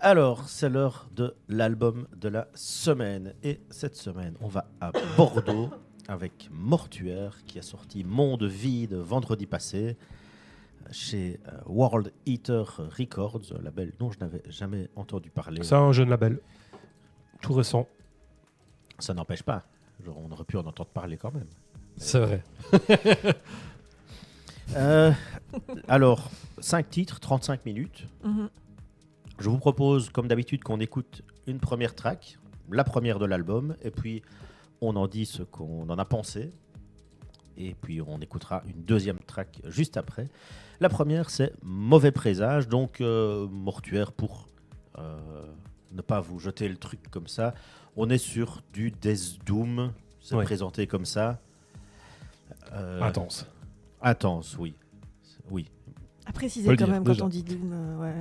Alors, c'est l'heure de l'album de la semaine. Et cette semaine, on va à Bordeaux avec Mortuaire qui a sorti Monde Vide vendredi passé chez World Eater Records, label dont je n'avais jamais entendu parler. C'est un jeune label, tout récent. Ça n'empêche pas. Genre, on aurait pu en entendre parler quand même. C'est vrai. Alors, 5 titres, 35 minutes. Mhm. Je vous propose, comme d'habitude, qu'on écoute une première track, la première de l'album, et puis on en dit ce qu'on en a pensé. Et puis on écoutera une deuxième track juste après. La première, c'est Mauvais Présage, donc Mortuaire pour ne pas vous jeter le truc comme ça. On est sur du Death Doom, c'est Ouais. présenté comme ça. Intense. Intense, oui. Oui. À préciser Faut le quand dire, même quand déjà. on dit Doom. Ouais.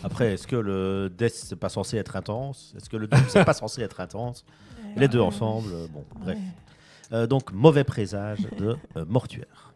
Après, est-ce que le Death, c'est pas censé être intense? Est-ce que le Doom, c'est pas censé être intense? Les deux ensemble, bon, bref. Donc, Mauvais Présage de Mortuaire.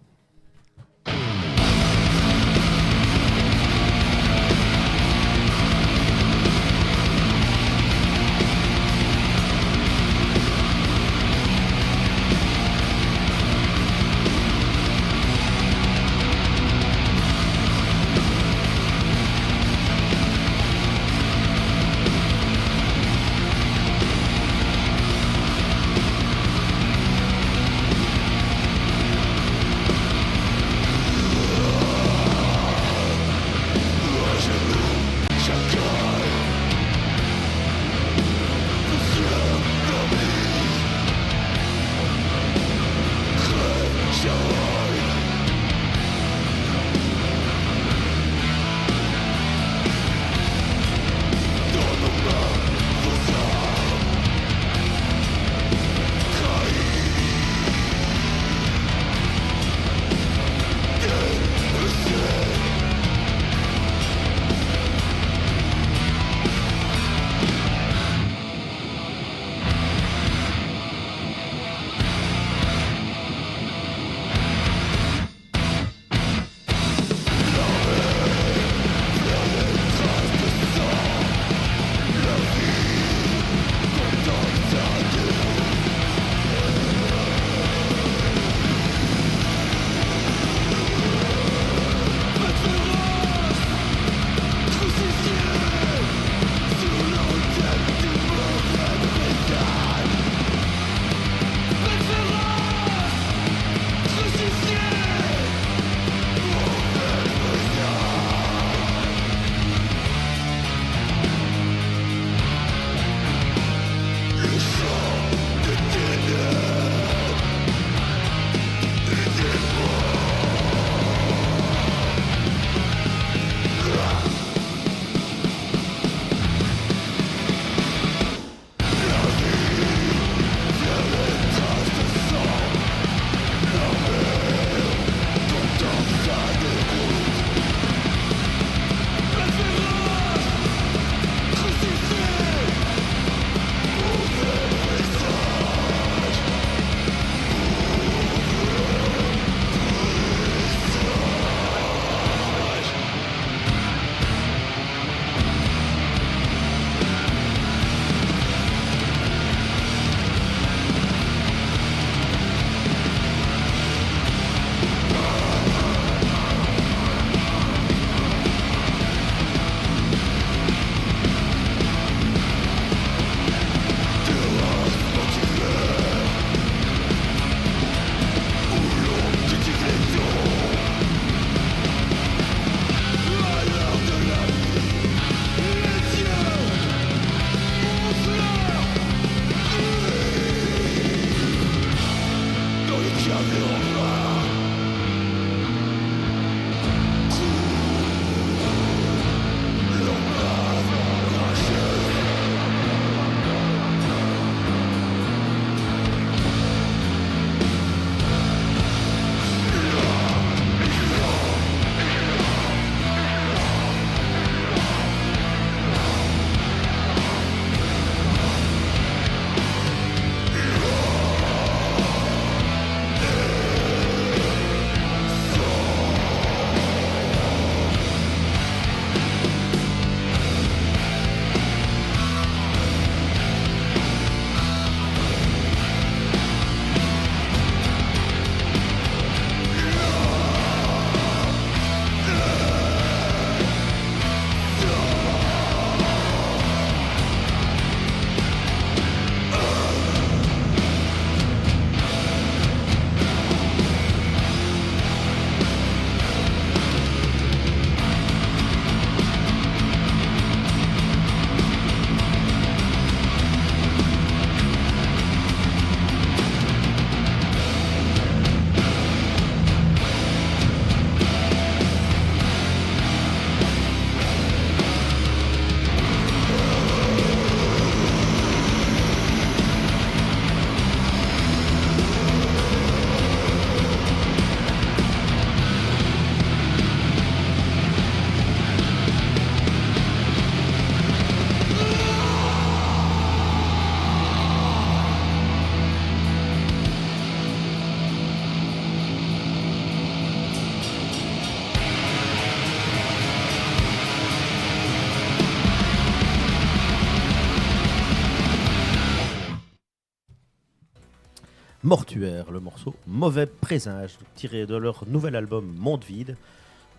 Mortuaire, le morceau Mauvais Présage, tiré de leur nouvel album Monde Vide,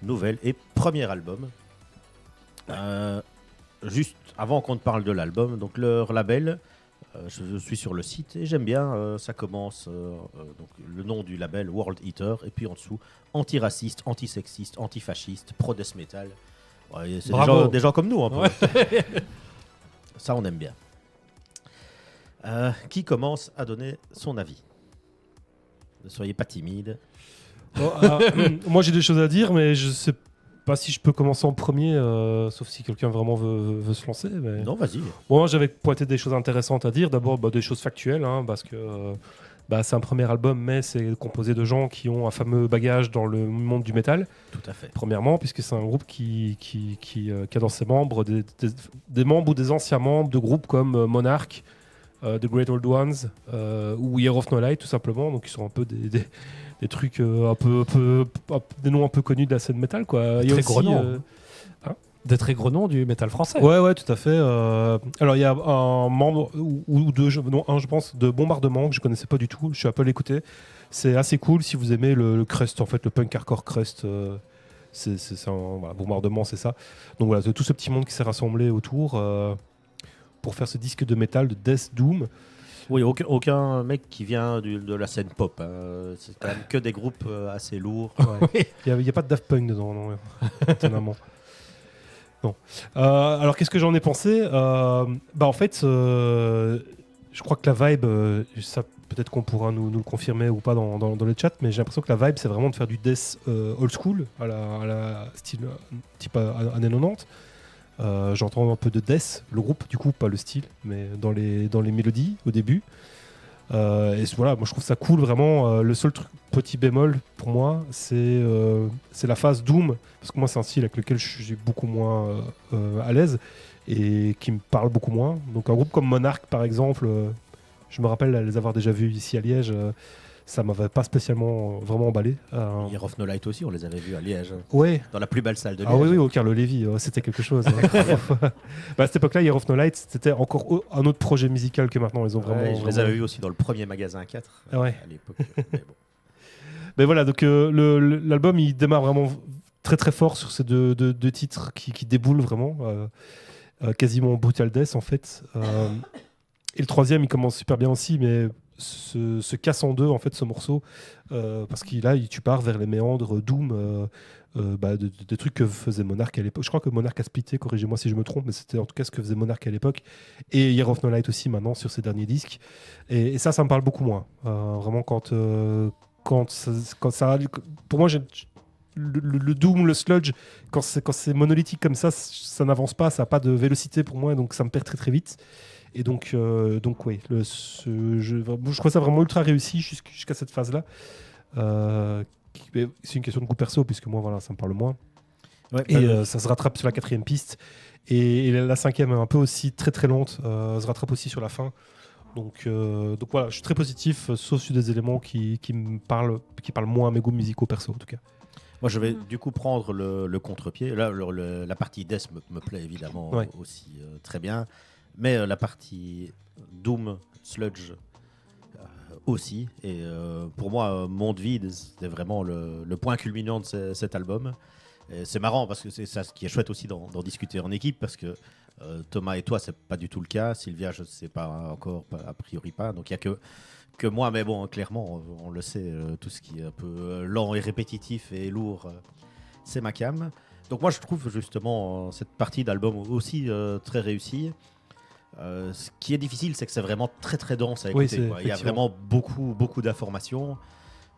nouvel et premier album. Juste avant qu'on ne parle de l'album, donc leur label, je suis sur le site et j'aime bien, ça commence, donc le nom du label World Eater, et puis en dessous, antiraciste, antisexiste, antifasciste, pro-death metal. Ouais, c'est des gens comme nous un peu. Ouais. Ça, on aime bien. Qui commence à donner son avis? Ne soyez pas timide. Moi, j'ai des choses à dire, mais je sais pas si je peux commencer en premier, sauf si quelqu'un vraiment veut se lancer. Mais... Non, vas-y. Bon, j'avais pointé des choses intéressantes à dire. D'abord, des choses factuelles, hein, parce que c'est un premier album, mais c'est composé de gens qui ont un fameux bagage dans le monde du métal. Tout à fait. Premièrement, puisque c'est un groupe qui a dans ses membres des membres ou des anciens membres de groupes comme Monarch, The Great Old Ones ou Year of No Light, tout simplement. Donc, ils sont un peu des trucs des noms un peu connus de la scène métal, quoi. Il y a très gros noms. Des très gros noms du métal français. Ouais, tout à fait. Alors, il y a un membre ou deux, je pense, de Bombardement que je connaissais pas du tout. Je suis un peu à l'écouter. C'est assez cool si vous aimez le crust, en fait, le punk hardcore crust. Bombardement, c'est ça. Donc voilà, c'est tout ce petit monde qui s'est rassemblé autour pour faire ce disque de métal, de Death Doom. Oui, aucun mec qui vient de la scène pop. Hein. C'est quand même que des groupes assez lourds. Ouais. Il n'y a pas de Daft Punk dedans, non, étonnamment. Non. Alors, qu'est-ce que j'en ai pensé? En fait, je crois que la vibe, ça peut-être qu'on pourra nous le confirmer ou pas dans le chat, mais j'ai l'impression que la vibe, c'est vraiment de faire du death old school, à la style type années 90. J'entends un peu de death, le groupe, du coup, pas le style, mais dans les mélodies au début. Et voilà, moi je trouve ça cool vraiment. Le seul petit bémol pour moi, c'est la phase Doom, parce que moi c'est un style avec lequel je suis beaucoup moins à l'aise et qui me parle beaucoup moins. Donc un groupe comme Monarch par exemple, je me rappelle les avoir déjà vus ici à Liège, ça m'avait pas spécialement vraiment emballé. Year of No Light aussi, on les avait vus à Liège. Ouais. Dans la plus belle salle de Liège. Ah oui, au Carlo Lévy, c'était quelque chose. À cette époque-là, Year of No Light, c'était encore un autre projet musical que maintenant. Ils ont vraiment. Je les avais vus aussi dans le premier magasin 4 à l'époque. Mais bon. Mais voilà, donc l'album, il démarre vraiment très très fort sur ces deux titres qui déboulent vraiment, quasiment Brutal Death en fait. Et le troisième, il commence super bien aussi, mais se casse en deux en fait ce morceau parce tu pars vers les méandres Doom de trucs que faisait Monarch à l'époque. Je crois que Monarch a splitté, corrigez-moi si je me trompe, mais c'était en tout cas ce que faisait Monarch à l'époque, et Year of No Light aussi maintenant sur ses derniers disques, et ça me parle beaucoup moins vraiment quand ça pour moi le Doom, le sludge, quand c'est monolithique comme ça n'avance pas, ça n'a pas de vélocité pour moi, donc ça me perd très très vite. Et donc oui, je trouve ça vraiment ultra réussi jusqu'à cette phase-là. C'est une question de goût perso, puisque moi, voilà, ça me parle moins. Ouais, et ça se rattrape sur la quatrième piste. Et la cinquième est un peu aussi très très lente, se rattrape aussi sur la fin. Donc voilà, je suis très positif, sauf sur des éléments qui me parlent moins à mes goûts musicaux perso, en tout cas. Moi, je vais du coup prendre le contre-pied. Là, la partie Death me plaît évidemment aussi très bien. Mais la partie Doom, Sludge aussi. Et pour moi, Monde Vide, c'était vraiment le point culminant de cet album. Et c'est marrant parce que c'est ça ce qui est chouette aussi d'en discuter en équipe, parce que Thomas et toi, c'est pas du tout le cas. Sylvia, je ne sais pas encore, a priori pas. Donc il n'y a que moi, mais bon, clairement, on le sait, tout ce qui est un peu lent et répétitif et lourd, c'est ma cam. Donc moi, je trouve justement cette partie d'album aussi très réussie. Ce qui est difficile, c'est que c'est vraiment très très dense à écouter. Il y a vraiment beaucoup d'informations.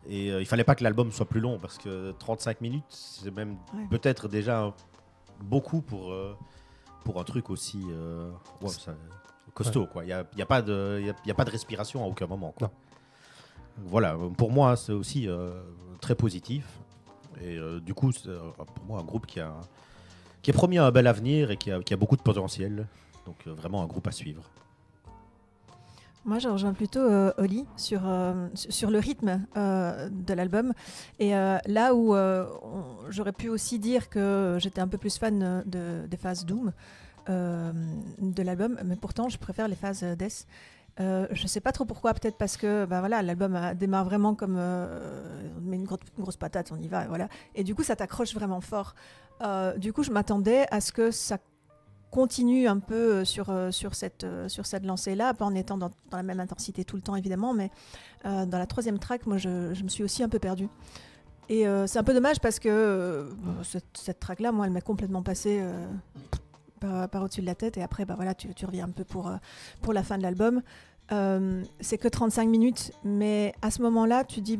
Et il fallait pas que l'album soit plus long, parce que 35 minutes, c'est même peut-être déjà beaucoup pour un truc aussi costaud. Il n'y a pas de respiration à aucun moment. Quoi. Voilà, pour moi, c'est aussi très positif. Et du coup, c'est pour moi un groupe qui est promis un bel avenir et qui a beaucoup de potentiel. Donc vraiment un groupe à suivre. Moi, je rejoins plutôt Oli sur le rythme de l'album. Et là où j'aurais pu aussi dire que j'étais un peu plus fan des phases Doom de l'album, mais pourtant, je préfère les phases Death. Je sais pas trop pourquoi, peut-être parce que voilà, l'album démarre vraiment comme on met une grosse patate, on y va, voilà. Et du coup, ça t'accroche vraiment fort. Du coup, je m'attendais à ce que ça continue un peu sur cette lancée-là, pas en étant dans la même intensité tout le temps, évidemment, mais dans la troisième track, moi, je me suis aussi un peu perdue. Et c'est un peu dommage parce que cette track-là, moi, elle m'est complètement passée par au-dessus de la tête. Et après, voilà, tu reviens un peu pour la fin de l'album. C'est que 35 minutes, mais à ce moment-là, tu dis,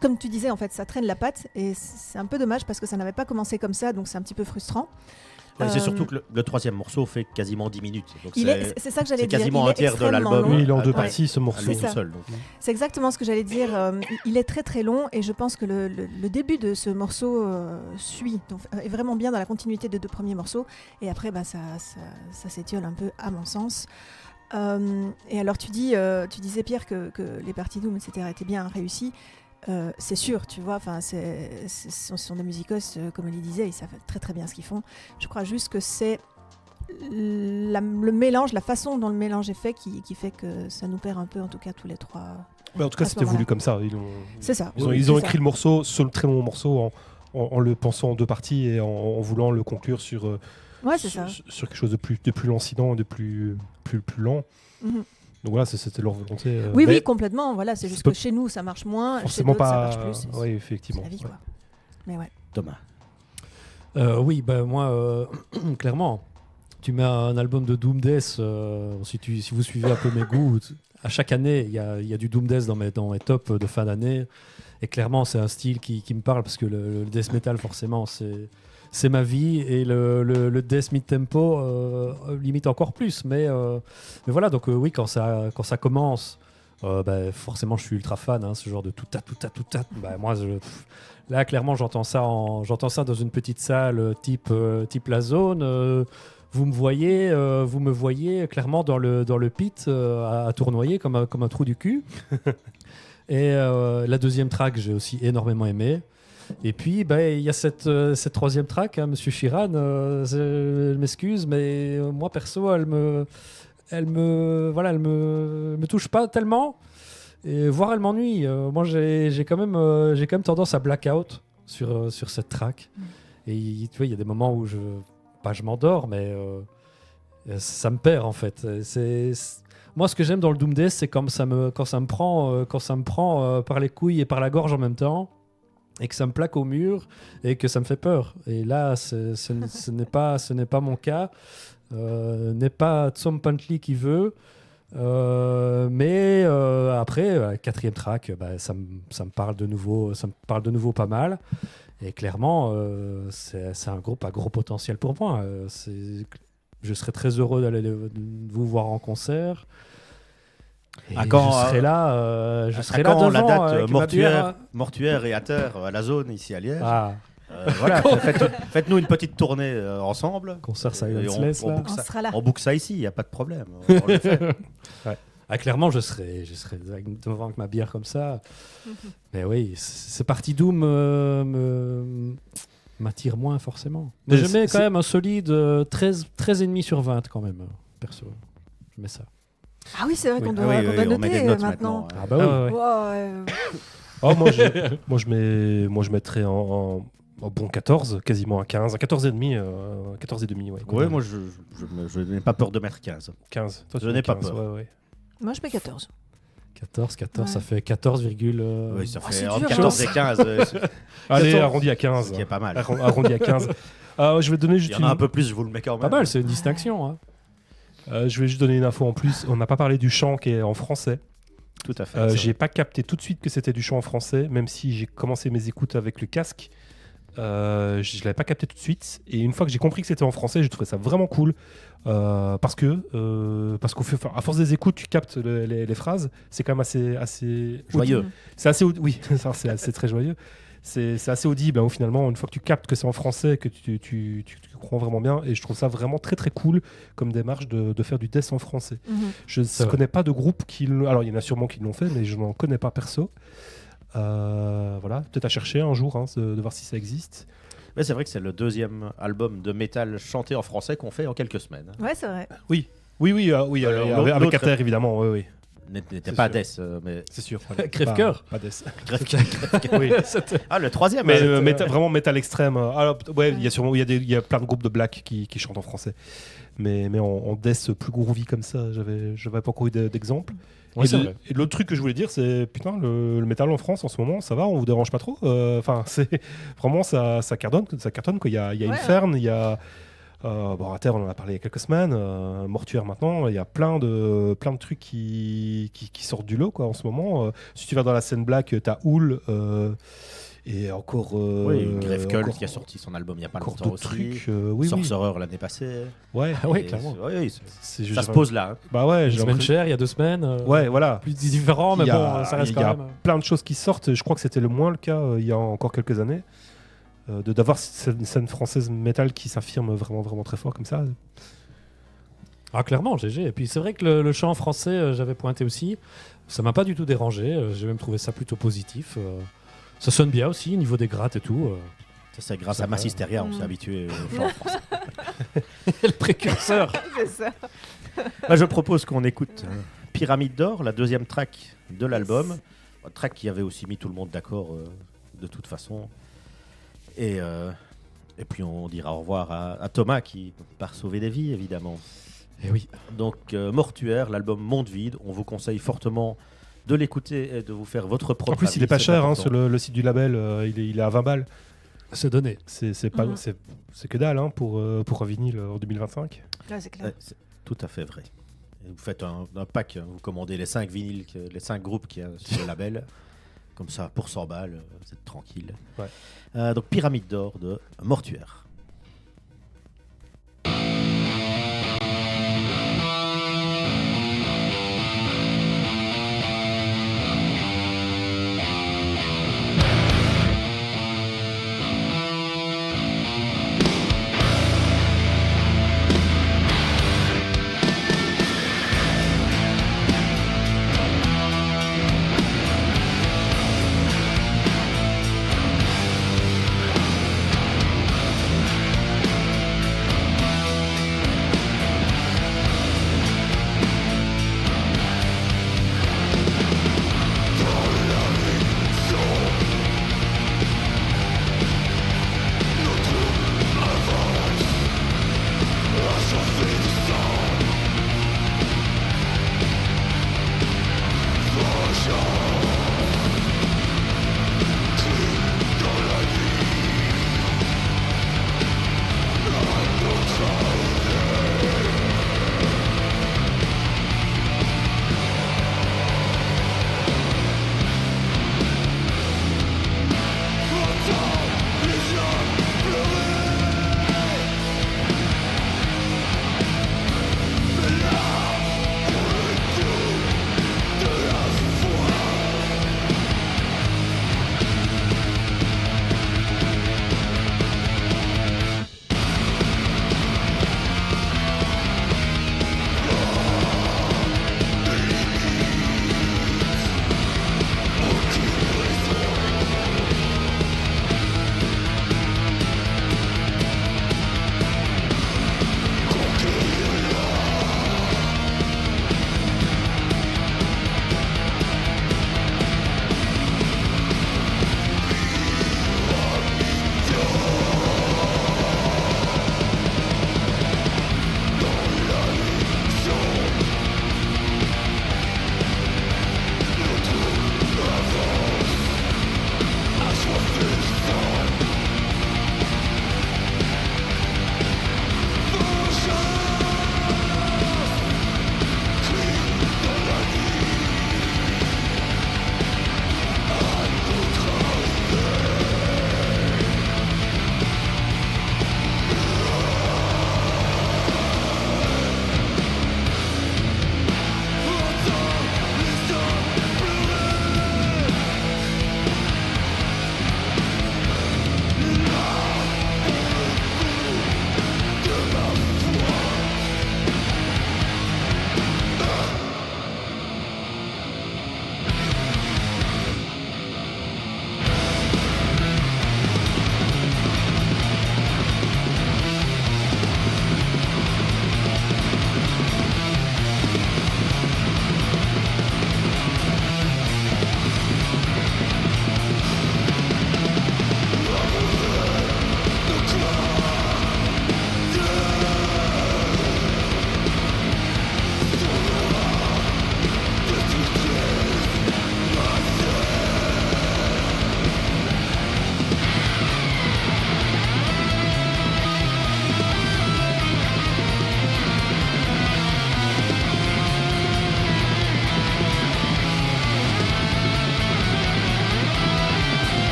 comme tu disais, en fait, ça traîne la patte. Et c'est un peu dommage parce que ça n'avait pas commencé comme ça, donc c'est un petit peu frustrant. Ouais, c'est surtout que le troisième morceau fait quasiment 10 minutes. Donc c'est ça que j'allais dire. C'est quasiment un tiers de l'album. Oui, il est en deux parties, ce morceau. Tout seul, donc. C'est exactement ce que j'allais dire. Il est très très long et je pense que le début de ce morceau est vraiment bien dans la continuité des deux premiers morceaux. Et après, ça s'étiole un peu à mon sens. Et alors tu disais Pierre que les parties Doom, etc. étaient bien réussies. C'est sûr, tu vois, ce sont des musicos, comme Oli disait, ils savent très très bien ce qu'ils font. Je crois juste que c'est le mélange, la façon dont le mélange est fait qui fait que ça nous perd un peu, en tout cas tous les trois. Mais en tout cas, c'était voulu comme ça. C'est ça. Ils ont écrit le morceau, ce très long morceau, en le pensant en deux parties et en voulant le conclure sur quelque chose de plus lancinant, de plus lent. Mm-hmm. Donc voilà, c'était leur volonté. Oui, complètement. Voilà, c'est juste que chez nous, ça marche moins. Forcément chez pas. Ça marche plus. Oui, effectivement. C'est la vie, quoi. Mais ouais. Thomas. Oui, moi, clairement, tu mets un album de Doom Death, si vous suivez un peu mes goûts, à chaque année, il y a du Doom Death dans mes tops de fin d'année. Et clairement, c'est un style qui me parle parce que le death metal, forcément, c'est ma vie, et le death mid-tempo limite encore plus. Mais voilà, donc oui, quand ça commence, forcément, je suis ultra fan, hein, ce genre de tout ta. Moi, là, clairement, j'entends ça dans une petite salle type la zone. Vous me voyez clairement dans le pit à tournoyer comme un trou du cul. Et la deuxième track, j'ai aussi énormément aimé. Et puis, il y a cette troisième track, hein, Monsieur Chiran, je m'excuse, mais moi, perso, elle me touche pas tellement, et voire elle m'ennuie. Moi, j'ai quand même tendance à blackout sur cette track. Et tu vois, il y a des moments où je m'endors, mais ça me perd, en fait. Moi, ce que j'aime dans le Doom Death, c'est quand ça me prend par les couilles et par la gorge en même temps, et que ça me plaque au mur et que ça me fait peur. Et là, ce n'est pas mon cas. N'est pas Tom Pantley qui veut. Mais après, quatrième track, ça me parle de nouveau pas mal. Et clairement, c'est un groupe à gros potentiel pour moi. Je serais très heureux d'aller vous voir en concert. Et je serai là devant, la date mortuaire et à terre à la zone ici à Liège. Voilà, faites-nous une petite tournée ensemble. Concert Silenceless, là. On sera là. On book ça ici, il n'y a pas de problème. On le fait. Ouais. Clairement, je serai devant avec ma bière comme ça. Mais oui, c'est parti Doom m'attire moins forcément. Mais je mets quand même un solide 13,5 sur 20 quand même, perso. Je mets ça. Ah oui, c'est vrai qu'on doit noter maintenant. Ah bah oui. Oh, moi je mettrais en bon 14, quasiment un 15, un 14,5, 14,5. Ouais, moi je n'ai pas peur de mettre 15. 15. Toi, je n'ai pas peur. Ouais. Moi je mets 14. 14, ouais. Ça fait 14, oui, ça fait entre 14 et 15. Allez, arrondi à 15. Ce qui est pas mal. Arrondi à 15. Je vais donner juste Il y en a un peu plus, je vous le mets quand même. Pas mal, c'est une distinction. Hein. Je vais juste donner une info en plus. On n'a pas parlé du chant qui est en français. Tout à fait. J'ai pas capté tout de suite que c'était du chant en français, même si j'ai commencé mes écoutes avec le casque. Je l'avais pas capté tout de suite, et une fois que j'ai compris que c'était en français, j'ai trouvé ça vraiment cool parce qu'à force des écoutes, tu captes les phrases. C'est quand même assez joyeux. C'est assez oui, c'est très joyeux. C'est assez audible, hein, finalement, une fois que tu captes que c'est en français, que tu comprends vraiment bien, et je trouve ça vraiment très très cool comme démarche de faire du death en français. Je ne connais pas de groupe alors il y en a sûrement qui l'ont fait, mais je n'en connais pas perso. Voilà, peut-être à chercher un jour, hein, de voir si ça existe. Mais c'est vrai que c'est le deuxième album de métal chanté en français qu'on fait en quelques semaines. Ouais, c'est vrai. Oui. Oui, Alors, avec l'autre- Ater, évidemment, oui. N'était C'est pas sûr. Death, mais C'est sûr. Crève-cœur. Pas Death. oui. C'était- Ah, le troisième. Vraiment métal extrême. Alors, ouais, il y a plein de groupes de black qui chantent en français. Mais en death plus groovy comme ça, j'avais pas encore eu d'exemple. Ouais, c'est vrai. Et l'autre truc que je voulais dire, c'est putain, le métal en France en ce moment, ça va, on vous dérange pas trop. Enfin, c'est vraiment ça cartonne quoi. Il y a Ouais, Infern, il y a Ater, on en a parlé il y a quelques semaines, Mortuaire maintenant, il y a plein de trucs qui sortent du lot quoi en ce moment. Si tu vas dans la scène black, t'as Hool et encore Oui, Grave Cult encore- qui a sorti son album il n'y a pas encore longtemps d'autres aussi. trucs. Oui. Sorcerer l'année passée. Ouais. Ah oui, Et clairement. oui, C'est- ça se pose là. Hein. Bah ouais, Une j'ai semaine l'impression- chère, il y a 2 semaines. Ouais, voilà. Plus différent, mais Il y a- bon, ça reste il y a quand même. plein de choses qui sortent. Je crois que c'était le moins le cas il y a encore quelques années. D'avoir une scène française métal qui s'affirme vraiment, vraiment très fort comme ça. Ah, clairement, GG. Et puis c'est vrai que le chant français, j'avais pointé aussi. Ça m'a pas du tout dérangé. J'ai même trouvé ça plutôt positif. Ça sonne bien aussi, au niveau des grattes et tout. Ça, c'est grâce Ça à va. Massisteria, on s'est habitué au chant français. le précurseur. C'est ça. Bah, je propose qu'on écoute Pyramide d'Or, la deuxième track de l'album. Un track qui avait aussi mis tout le monde d'accord de toute façon. Et puis on dira au revoir à Thomas qui part sauver des vies évidemment. Et oui. Donc Mortuaire, l'album Monde Vide, on vous conseille fortement de l'écouter et de vous faire votre propre En plus, il avis, est pas c'est cher hein, important. sur le site du label. Il est à 20 balles. C'est donné. C'est pas, Mhm. c'est que dalle hein, pour un vinyle en 2025. Ouais, c'est clair. Ouais, c'est tout à fait vrai. Et vous faites un pack, vous commandez les 5 vinyles, les 5 groupes qu'il y a sur le label. Comme ça, pour 100 balles, vous êtes tranquille. Ouais. Donc Pyramide d'Or de Mortuaire. Pyramide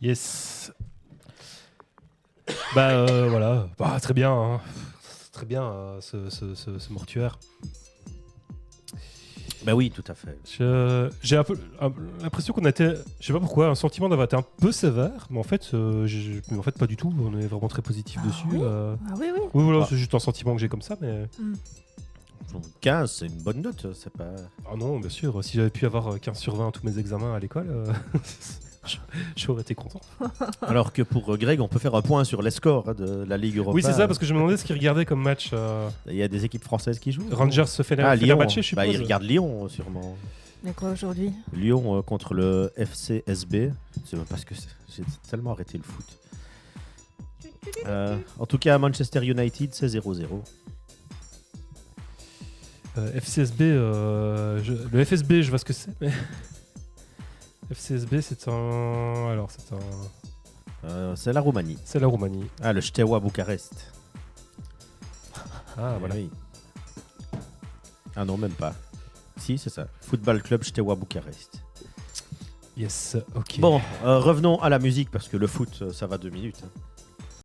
Yes. Voilà. Bah, très bien. Hein. Très bien ce mortuaire. Bah oui, tout à fait. J'ai un peu l'impression qu'on a été, je sais pas pourquoi, un sentiment d'avoir été un peu sévère, mais en fait, pas du tout. On est vraiment très positif dessus. Oui. Ah oui, oui. Oui, voilà, Ah. c'est juste un sentiment que j'ai comme ça, mais 15, c'est une bonne note, c'est pas... ah non, bien sûr. Si j'avais pu avoir 15 sur 20 à tous mes examens à l'école, j'aurais été content. Alors que pour Greg, on peut faire un point sur les scores de la Ligue Europa. Oui, c'est ça, parce que je me demandais ce qu'il regardait comme match. Il y a des équipes françaises qui jouent. Rangers se fait Ah, Lyon. Fenerbahçe, je suppose. Bah, il regarde Lyon, sûrement. Mais quoi aujourd'hui? Lyon contre le FCSB. Je sais même pas ce que c'est. J'ai tellement arrêté le foot. En tout cas, Manchester United, c'est 0-0. FCSB, le FSB, je vois ce que c'est, mais FCSB, c'est un. Alors, C'est la Roumanie. c'est la Roumanie. Ah, le Steaua Bucarest. Ah, voilà. Oui. Ah non, même pas. Si, c'est ça. Football Club Steaua Bucarest. Yes, ok. Bon, revenons à la musique parce que le foot, ça va 2 minutes.